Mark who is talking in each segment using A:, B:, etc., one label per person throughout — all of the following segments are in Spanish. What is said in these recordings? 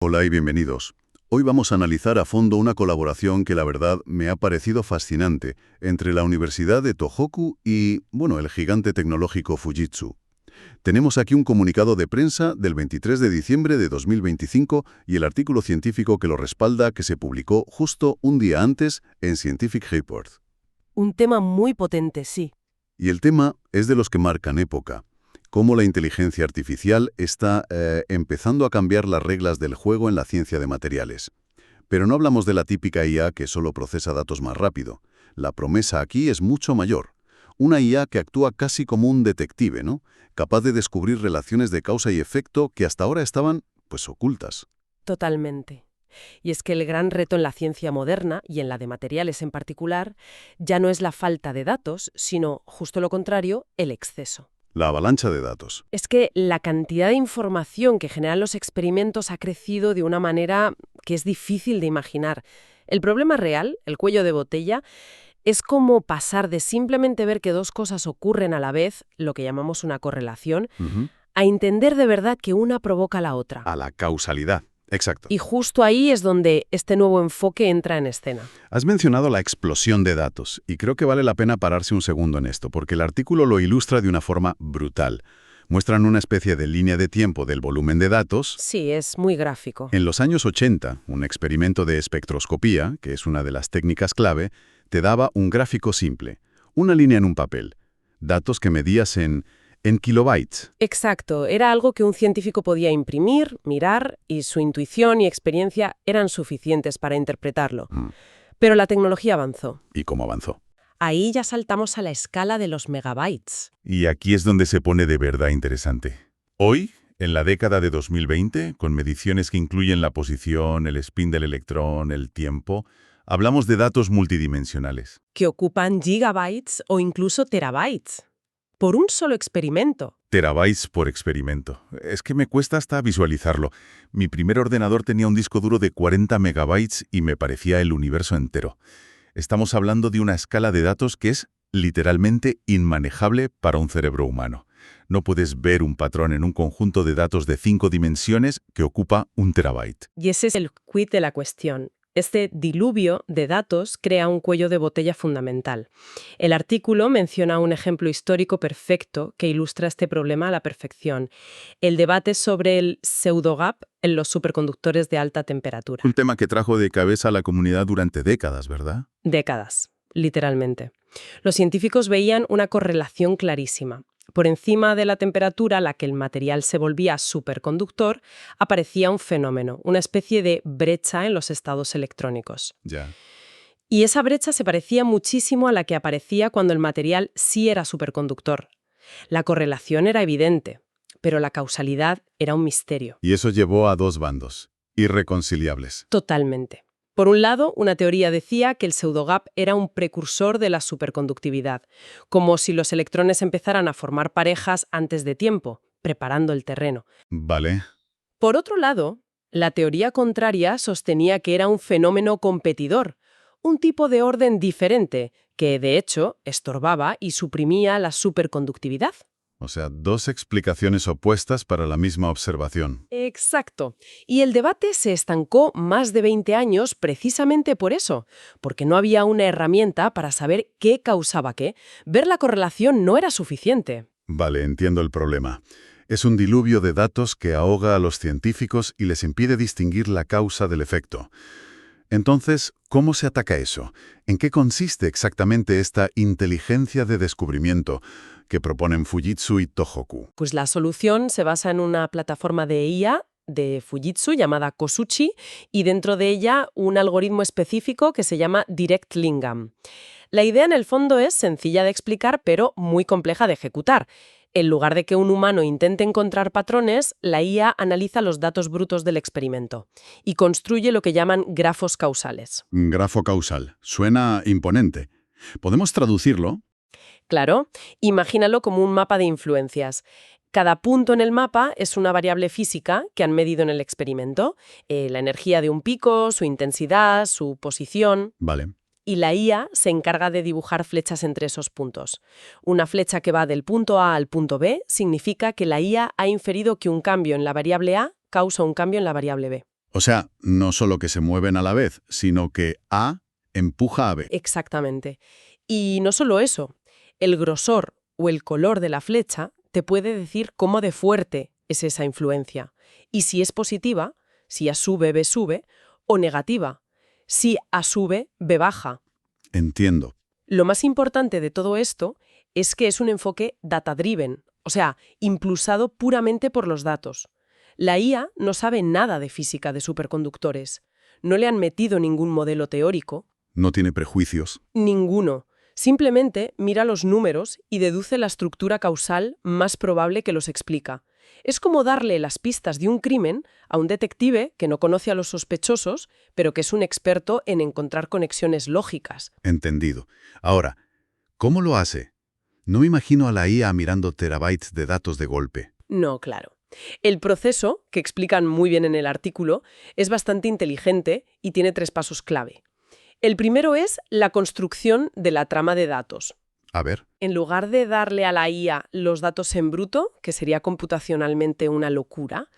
A: Hola y bienvenidos. Hoy vamos a analizar a fondo una colaboración que la verdad me ha parecido fascinante entre la Universidad de Tohoku y, bueno, el gigante tecnológico Fujitsu. Tenemos aquí un comunicado de prensa del 23 de diciembre de 2025 y el artículo científico que lo respalda que se publicó justo un día antes en Scientific Report.
B: Un tema muy potente, sí.
A: Y el tema es de los que marcan época. Cómo la inteligencia artificial está empezando a cambiar las reglas del juego en la ciencia de materiales. Pero no hablamos de la típica IA que solo procesa datos más rápido. La promesa aquí es mucho mayor. Una IA que actúa casi como un detective, ¿no? Capaz de descubrir relaciones de causa y efecto que hasta ahora estaban, pues, ocultas.
B: Totalmente. Y es que el gran reto en la ciencia moderna, y en la de materiales en particular, ya no es la falta de datos, sino, justo lo contrario, el exceso.
A: La avalancha de datos.
B: Es que la cantidad de información que generan los experimentos ha crecido de una manera que es difícil de imaginar. El problema real, el cuello de botella, es como pasar de simplemente ver que dos cosas ocurren a la vez, lo que llamamos una correlación, a entender de verdad que una provoca la otra.
A: A la causalidad. Exacto.
B: Y justo ahí es donde este nuevo enfoque entra en escena.
A: Has mencionado la explosión de datos, y creo que vale la pena pararse un segundo en esto, porque el artículo lo ilustra de una forma brutal. Muestran una especie de línea de tiempo del volumen de datos.
B: Sí, es muy gráfico.
A: En los años 80, un experimento de espectroscopía, que es una de las técnicas clave, te daba un gráfico simple, una línea en un papel, datos que medías en kilobytes.
B: Exacto, era algo que un científico podía imprimir, mirar, y su intuición y experiencia eran suficientes para interpretarlo. Pero la tecnología avanzó.
A: ¿Y cómo avanzó?
B: Ahí ya saltamos a la escala de los megabytes.
C: Y aquí es donde se pone de verdad interesante. Hoy, en la década de 2020, con mediciones que incluyen la posición, el spin del electrón, el tiempo, hablamos de datos multidimensionales.
B: Que ocupan gigabytes o incluso terabytes. Por un solo experimento.
C: Terabytes por experimento. Es que me cuesta hasta visualizarlo. Mi primer ordenador tenía un disco duro de 40 megabytes y me parecía el universo entero. Estamos hablando de una escala de datos que es literalmente inmanejable para un cerebro humano. No puedes ver un patrón en un conjunto de datos de 5 dimensiones que ocupa un terabyte.
B: Y ese es el quid de la cuestión. Este diluvio de datos crea un cuello de botella fundamental. El artículo menciona un ejemplo histórico perfecto que ilustra este problema a la perfección: el debate sobre el pseudogap en los superconductores de alta temperatura.
C: Un tema que trajo de cabeza a la comunidad durante décadas, ¿verdad?
B: Décadas, literalmente. Los científicos veían una correlación clarísima. Por encima de la temperatura a la que el material se volvía superconductor, aparecía un fenómeno, una especie de brecha en los estados electrónicos.
C: Ya.
B: Y esa brecha se parecía muchísimo a la que aparecía cuando el material sí era superconductor. La correlación era evidente, pero la causalidad era un misterio.
A: Y eso llevó a dos bandos, irreconciliables.
B: Totalmente. Por un lado, una teoría decía que el pseudogap era un precursor de la superconductividad, como si los electrones empezaran a formar parejas antes de tiempo, preparando el terreno.
A: Vale.
B: Por otro lado, la teoría contraria sostenía que era un fenómeno competidor, un tipo de orden diferente, que de hecho estorbaba y suprimía la superconductividad.
A: O sea, dos explicaciones opuestas para la misma observación.
B: Exacto. Y el debate se estancó más de 20 años precisamente por eso, porque no había una herramienta para saber qué causaba qué. Ver la correlación no era suficiente.
A: Vale, entiendo el problema. Es un diluvio de datos que ahoga a los científicos y les impide distinguir la causa del efecto. Entonces, ¿cómo se ataca eso? ¿En qué consiste exactamente esta inteligencia de descubrimiento que proponen Fujitsu y Tohoku?
B: Pues la solución se basa en una plataforma de IA de Fujitsu llamada Kosuchi y dentro de ella un algoritmo específico que se llama Direct Lingam. La idea en el fondo es sencilla de explicar pero muy compleja de ejecutar. En lugar de que un humano intente encontrar patrones, la IA analiza los datos brutos del experimento y construye lo que llaman grafos causales.
A: Grafo causal. Suena imponente. ¿Podemos traducirlo?
B: Claro, imagínalo como un mapa de influencias. Cada punto en el mapa es una variable física que han medido en el experimento, la energía de un pico, su intensidad, su posición.
A: Vale.
B: Y la IA se encarga de dibujar flechas entre esos puntos. Una flecha que va del punto A al punto B significa que la IA ha inferido que un cambio en la variable A causa un cambio en la variable B.
A: O sea, no solo que se mueven a la vez, sino que A empuja a B.
B: Exactamente. Y no solo eso, el grosor o el color de la flecha te puede decir cómo de fuerte es esa influencia. Y si es positiva, si A sube, B sube, o negativa, si A sube, B baja.
A: Entiendo.
B: Lo más importante de todo esto es que es un enfoque data-driven, o sea, impulsado puramente por los datos. La IA no sabe nada de física de superconductores. No le han metido ningún modelo teórico.
A: No tiene prejuicios.
B: Ninguno. Simplemente mira los números y deduce la estructura causal más probable que los explica. Es como darle las pistas de un crimen a un detective que no conoce a los sospechosos, pero que es un experto en encontrar conexiones lógicas.
A: Entendido. Ahora, ¿cómo lo hace? No me imagino a la IA mirando terabytes de datos de golpe.
B: No, claro. El proceso, que explican muy bien en el artículo, es bastante inteligente y tiene 3 pasos clave. El primero es la construcción de la trama de datos.
A: A ver.
B: En lugar de darle a la IA los datos en bruto, que sería computacionalmente una locura,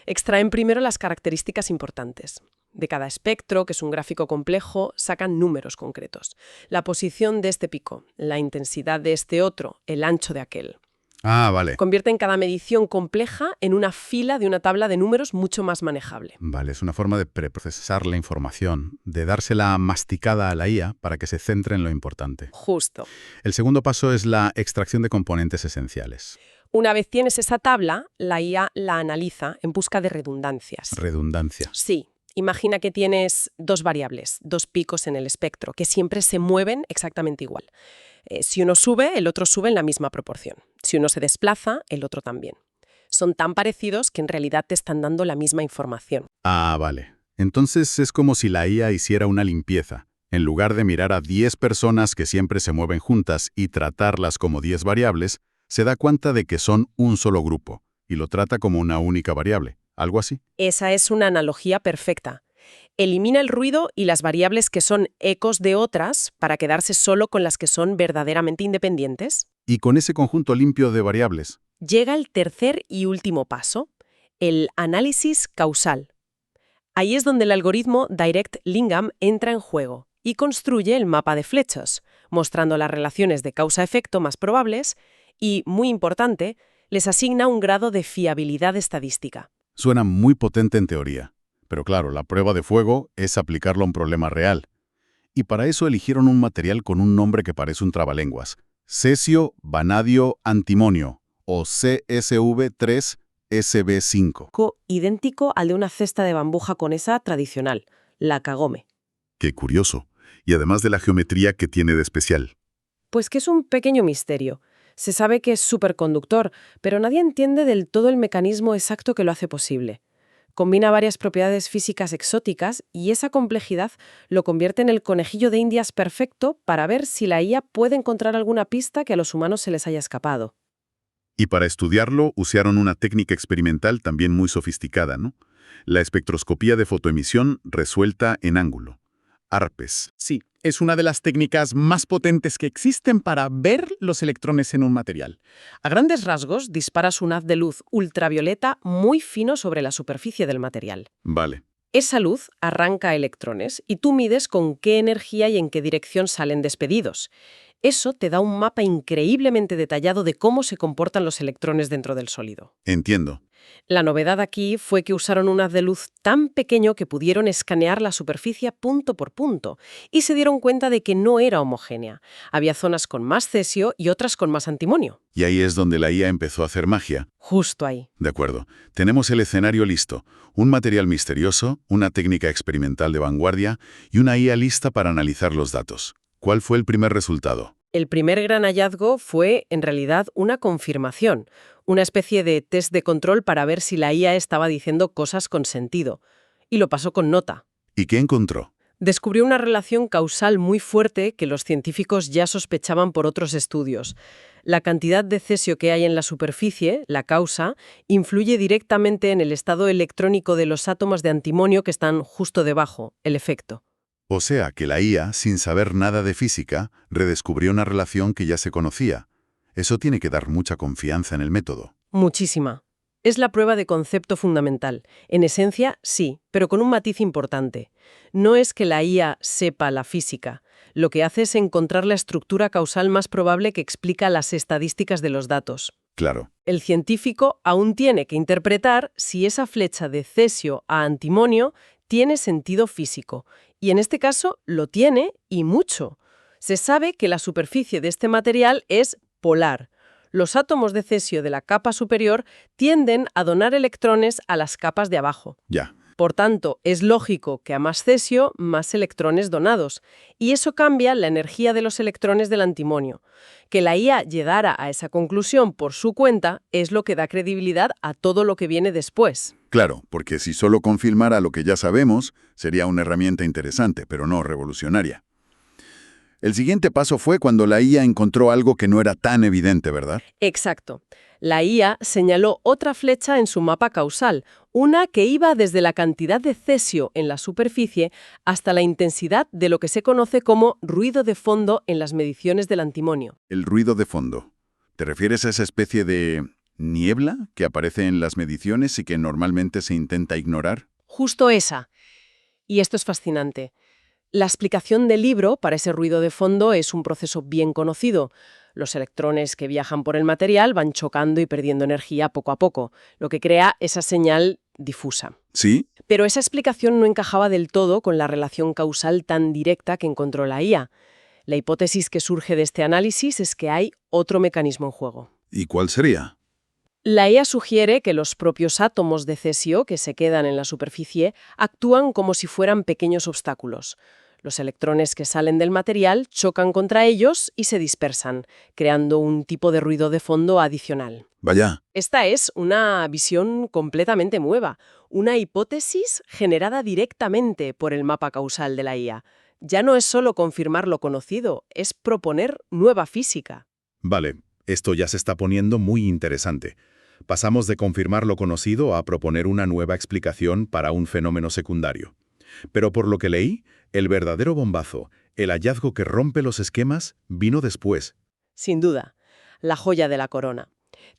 B: extraen primero las características importantes. De cada espectro, que es un gráfico complejo, sacan números concretos. La posición de este pico, la intensidad de este otro, el ancho de aquel.
A: Ah, vale.
B: Convierten cada medición compleja en una fila de una tabla de números mucho más manejable.
A: Vale, es una forma de preprocesar la información, de dársela masticada a la IA para que se centre en lo importante.
B: Justo.
A: El segundo paso es la extracción de componentes esenciales.
B: Una vez tienes esa tabla, la IA la analiza en busca de redundancias.
A: Redundancia.
B: Sí. Imagina que tienes 2 variables, 2 picos en el espectro, que siempre se mueven exactamente igual. Si uno sube, el otro sube en la misma proporción. Si uno se desplaza, el otro también. Son tan parecidos que en realidad te están dando la misma información.
A: Ah, vale. Entonces es como si la IA hiciera una limpieza. En lugar de mirar a 10 personas que siempre se mueven juntas y tratarlas como 10 variables, se da cuenta de que son un solo grupo y lo trata como una única variable. ¿Algo así?
B: Esa es una analogía perfecta. Elimina el ruido y las variables que son ecos de otras para quedarse solo con las que son verdaderamente independientes.
A: Y con ese conjunto limpio de variables.
B: Llega el tercer y último paso, el análisis causal. Ahí es donde el algoritmo Direct Lingam entra en juego y construye el mapa de flechas, mostrando las relaciones de causa-efecto más probables y, muy importante, les asigna un grado de fiabilidad estadística.
A: Suena muy potente en teoría. Pero claro, la prueba de fuego es aplicarlo a un problema real. Y para eso eligieron un material con un nombre que parece un trabalenguas. Cesio, vanadio, antimonio, o CSV3SB5.
B: Idéntico al de una cesta de bambú japonesa tradicional, la kagome.
A: Qué curioso. Y además de la geometría que tiene de especial.
B: Pues que es un pequeño misterio. Se sabe que es superconductor, pero nadie entiende del todo el mecanismo exacto que lo hace posible. Combina varias propiedades físicas exóticas y esa complejidad lo convierte en el conejillo de Indias perfecto para ver si la IA puede encontrar alguna pista que a los humanos se les haya escapado.
A: Y para estudiarlo usaron una técnica experimental también muy sofisticada, ¿no? La espectroscopía de fotoemisión resuelta en ángulo. ARPES.
D: Sí, es una de las técnicas más potentes que existen para ver los electrones en un material.
B: A grandes rasgos, disparas un haz de luz ultravioleta muy fino sobre la superficie del material.
A: Vale.
B: Esa luz arranca electrones y tú mides con qué energía y en qué dirección salen despedidos. Eso te da un mapa increíblemente detallado de cómo se comportan los electrones dentro del sólido.
A: Entiendo.
B: La novedad aquí fue que usaron un haz de luz tan pequeño que pudieron escanear la superficie punto por punto y se dieron cuenta de que no era homogénea. Había zonas con más cesio y otras con más antimonio.
A: Y ahí es donde la IA empezó a hacer magia.
B: Justo ahí.
A: De acuerdo. Tenemos el escenario listo. Un material misterioso, una técnica experimental de vanguardia y una IA lista para analizar los datos. ¿Cuál fue el primer resultado?
B: El primer gran hallazgo fue, en realidad, una confirmación, una especie de test de control para ver si la IA estaba diciendo cosas con sentido. Y lo pasó con nota.
A: ¿Y qué encontró?
B: Descubrió una relación causal muy fuerte que los científicos ya sospechaban por otros estudios. La cantidad de cesio que hay en la superficie, la causa, influye directamente en el estado electrónico de los átomos de antimonio que están justo debajo, el efecto.
A: O sea que la IA, sin saber nada de física, redescubrió una relación que ya se conocía. Eso tiene que dar mucha confianza en el método.
B: Muchísima. Es la prueba de concepto fundamental. En esencia, sí, pero con un matiz importante. No es que la IA sepa la física. Lo que hace es encontrar la estructura causal más probable que explica las estadísticas de los datos.
A: Claro.
B: El científico aún tiene que interpretar si esa flecha de cesio a antimonio tiene sentido físico. Y en este caso lo tiene, y mucho. Se sabe que la superficie de este material es polar. Los átomos de cesio de la capa superior tienden a donar electrones a las capas de abajo.
A: Ya.
B: Por tanto, es lógico que a más cesio, más electrones donados. Y eso cambia la energía de los electrones del antimonio. Que la IA llegara a esa conclusión por su cuenta es lo que da credibilidad a todo lo que viene después.
A: Claro, porque si solo confirmara lo que ya sabemos, sería una herramienta interesante, pero no revolucionaria. El siguiente paso fue cuando la IA encontró algo que no era tan evidente, ¿verdad?
B: Exacto. La IA señaló otra flecha en su mapa causal, una que iba desde la cantidad de cesio en la superficie hasta la intensidad de lo que se conoce como ruido de fondo en las mediciones del antimonio.
A: El ruido de fondo. ¿Te refieres a esa especie de niebla que aparece en las mediciones y que normalmente se intenta ignorar?
B: Justo esa. Y esto es fascinante. La explicación del libro para ese ruido de fondo es un proceso bien conocido. Los electrones que viajan por el material van chocando y perdiendo energía poco a poco, lo que crea esa señal difusa.
A: ¿Sí?
B: Pero esa explicación no encajaba del todo con la relación causal tan directa que encontró la IA. La hipótesis que surge de este análisis es que hay otro mecanismo en juego.
A: ¿Y cuál sería?
B: La IA sugiere que los propios átomos de cesio que se quedan en la superficie actúan como si fueran pequeños obstáculos. Los electrones que salen del material chocan contra ellos y se dispersan, creando un tipo de ruido de fondo adicional.
A: Vaya.
B: Esta es una visión completamente nueva, una hipótesis generada directamente por el mapa causal de la IA. Ya no es solo confirmar lo conocido, es proponer nueva física.
C: Vale, esto ya se está poniendo muy interesante. Pasamos de confirmar lo conocido a proponer una nueva explicación para un fenómeno secundario. Pero por lo que leí, el verdadero bombazo, el hallazgo que rompe los esquemas, vino después.
B: Sin duda, la joya de la corona.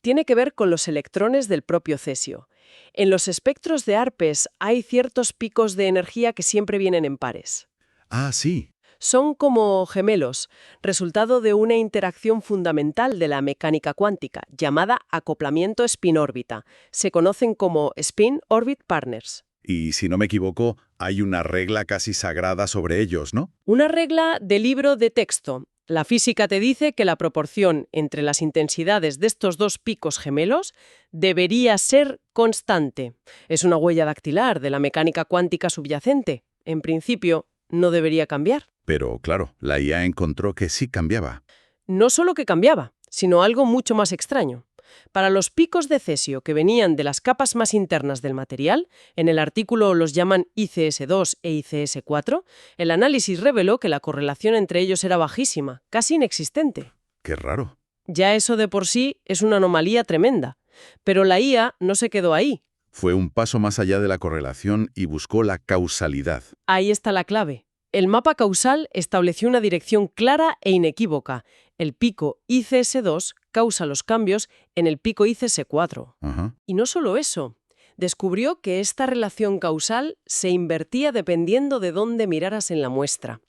B: Tiene que ver con los electrones del propio cesio. En los espectros de ARPES hay ciertos picos de energía que siempre vienen en pares.
C: Ah, sí.
B: Son como gemelos, resultado de una interacción fundamental de la mecánica cuántica, llamada acoplamiento spin-órbita. Se conocen como spin-orbit partners.
C: Y si no me equivoco, hay una regla casi sagrada sobre ellos, ¿no?
B: Una regla de libro de texto. La física te dice que la proporción entre las intensidades de estos dos picos gemelos debería ser constante. Es una huella dactilar de la mecánica cuántica subyacente. En principio, no debería cambiar.
C: Pero, claro, la IA encontró que sí cambiaba.
B: No solo que cambiaba, sino algo mucho más extraño. Para los picos de cesio que venían de las capas más internas del material, en el artículo los llaman ICS2 e ICS4, el análisis reveló que la correlación entre ellos era bajísima, casi inexistente.
C: Qué raro.
B: Ya eso de por sí es una anomalía tremenda. Pero la IA no se quedó ahí.
C: Fue un paso más allá de la correlación y buscó la causalidad.
B: Ahí está la clave. El mapa causal estableció una dirección clara e inequívoca. El pico ICS2 causa los cambios en el pico ICS4.
C: Ajá.
B: Y no solo eso. Descubrió que esta relación causal se invertía dependiendo de dónde miraras en la muestra.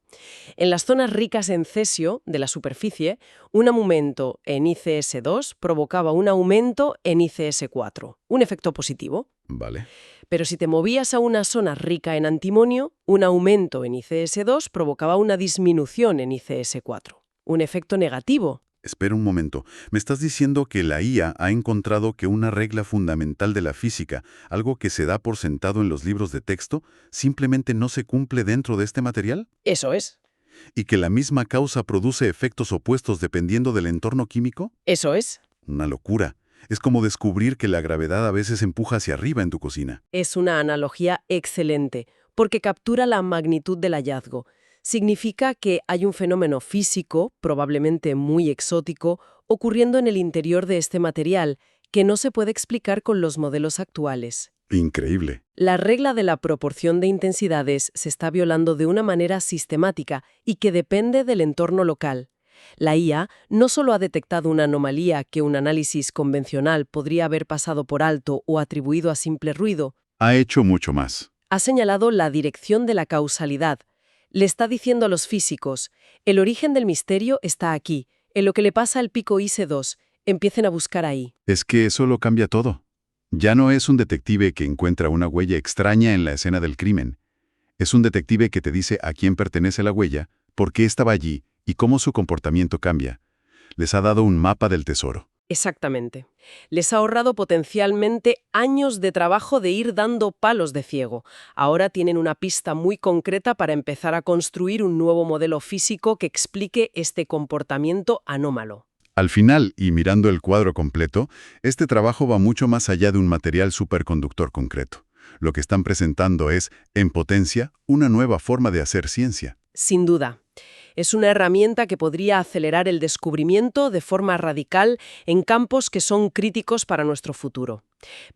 B: En las zonas ricas en cesio de la superficie, un aumento en ICS2 provocaba un aumento en ICS4, un efecto positivo.
C: Vale.
B: Pero si te movías a una zona rica en antimonio, un aumento en ICS2 provocaba una disminución en ICS4, un efecto negativo.
A: Espera un momento. ¿Me estás diciendo que la IA ha encontrado que una regla fundamental de la física, algo que se da por sentado en los libros de texto, simplemente no se cumple dentro de este material?
B: Eso es.
A: ¿Y que la misma causa produce efectos opuestos dependiendo del entorno químico?
B: Eso es.
A: Una locura. Es como descubrir que la gravedad a veces empuja hacia arriba en tu cocina.
B: Es una analogía excelente, porque captura la magnitud del hallazgo. Significa que hay un fenómeno físico, probablemente muy exótico, ocurriendo en el interior de este material, que no se puede explicar con los modelos actuales.
A: Increíble.
B: La regla de la proporción de intensidades se está violando de una manera sistemática y que depende del entorno local. La IA no solo ha detectado una anomalía que un análisis convencional podría haber pasado por alto o atribuido a simple ruido,
A: Ha hecho mucho más.
B: ha señalado la dirección de la causalidad. Le está diciendo a los físicos, el origen del misterio está aquí, en lo que le pasa al pico IC2, empiecen a buscar ahí.
A: Es que eso lo cambia todo. Ya no es un detective que encuentra una huella extraña en la escena del crimen. Es un detective que te dice a quién pertenece la huella, por qué estaba allí y cómo su comportamiento cambia. Les ha dado un mapa del tesoro.
B: Exactamente. Les ha ahorrado potencialmente años de trabajo de ir dando palos de ciego. Ahora tienen una pista muy concreta para empezar a construir un nuevo modelo físico que explique este comportamiento anómalo.
A: Al final, y mirando el cuadro completo, este trabajo va mucho más allá de un material superconductor concreto. Lo que están presentando es, en potencia, una nueva forma de hacer ciencia.
B: Sin duda. Es una herramienta que podría acelerar el descubrimiento de forma radical en campos que son críticos para nuestro futuro.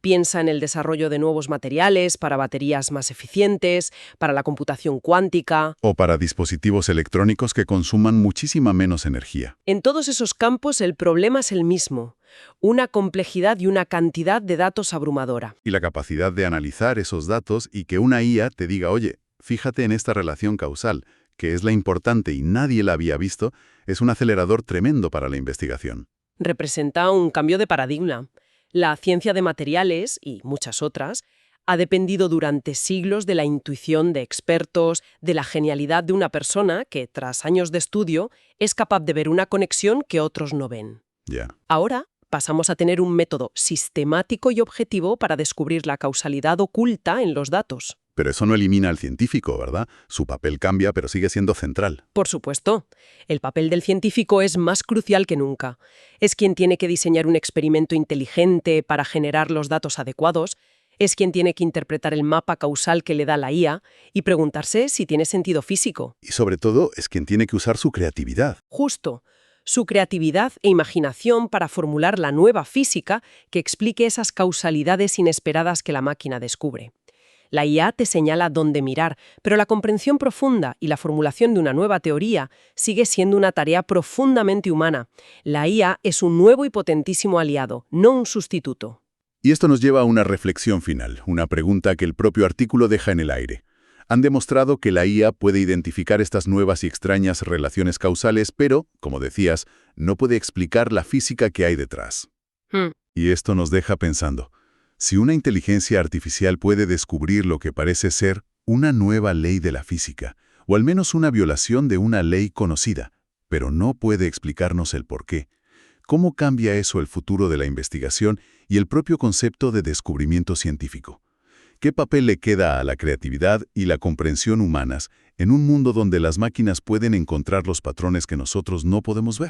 B: Piensa en el desarrollo de nuevos materiales para baterías más eficientes, para la computación cuántica.
A: O para dispositivos electrónicos que consuman muchísima menos energía.
B: En todos esos campos el problema es el mismo, una complejidad y una cantidad de datos abrumadora.
A: Y la capacidad de analizar esos datos y que una IA te diga, oye, fíjate en esta relación causal, que es la importante y nadie la había visto, es un acelerador tremendo para la investigación.
B: Representa un cambio de paradigma. La ciencia de materiales, y muchas otras, ha dependido durante siglos de la intuición de expertos, de la genialidad de una persona que, tras años de estudio, es capaz de ver una conexión que otros no ven.
A: Ya.
B: Ahora pasamos a tener un método sistemático y objetivo para descubrir la causalidad oculta en los datos.
A: Pero eso no elimina al científico, ¿verdad? Su papel cambia, pero sigue siendo central.
B: Por supuesto, el papel del científico es más crucial que nunca. Es quien tiene que diseñar un experimento inteligente para generar los datos adecuados, es quien tiene que interpretar el mapa causal que le da la IA y preguntarse si tiene sentido físico.
A: Y sobre todo, es quien tiene que usar su creatividad.
B: Justo, su creatividad e imaginación para formular la nueva física que explique esas causalidades inesperadas que la máquina descubre. La IA te señala dónde mirar, pero la comprensión profunda y la formulación de una nueva teoría sigue siendo una tarea profundamente humana. La IA es un nuevo y potentísimo aliado, no un sustituto.
A: Y esto nos lleva a una reflexión final, una pregunta que el propio artículo deja en el aire. Han demostrado que la IA puede identificar estas nuevas y extrañas relaciones causales, pero, como decías, no puede explicar la física que hay detrás. Y esto nos deja pensando. Si una inteligencia artificial puede descubrir lo que parece ser una nueva ley de la física, o al menos una violación de una ley conocida, pero no puede explicarnos el porqué, ¿cómo cambia eso el futuro de la investigación y el propio concepto de descubrimiento científico? ¿Qué papel le queda a la creatividad y la comprensión humanas en un mundo donde las máquinas pueden encontrar los patrones que nosotros no podemos ver?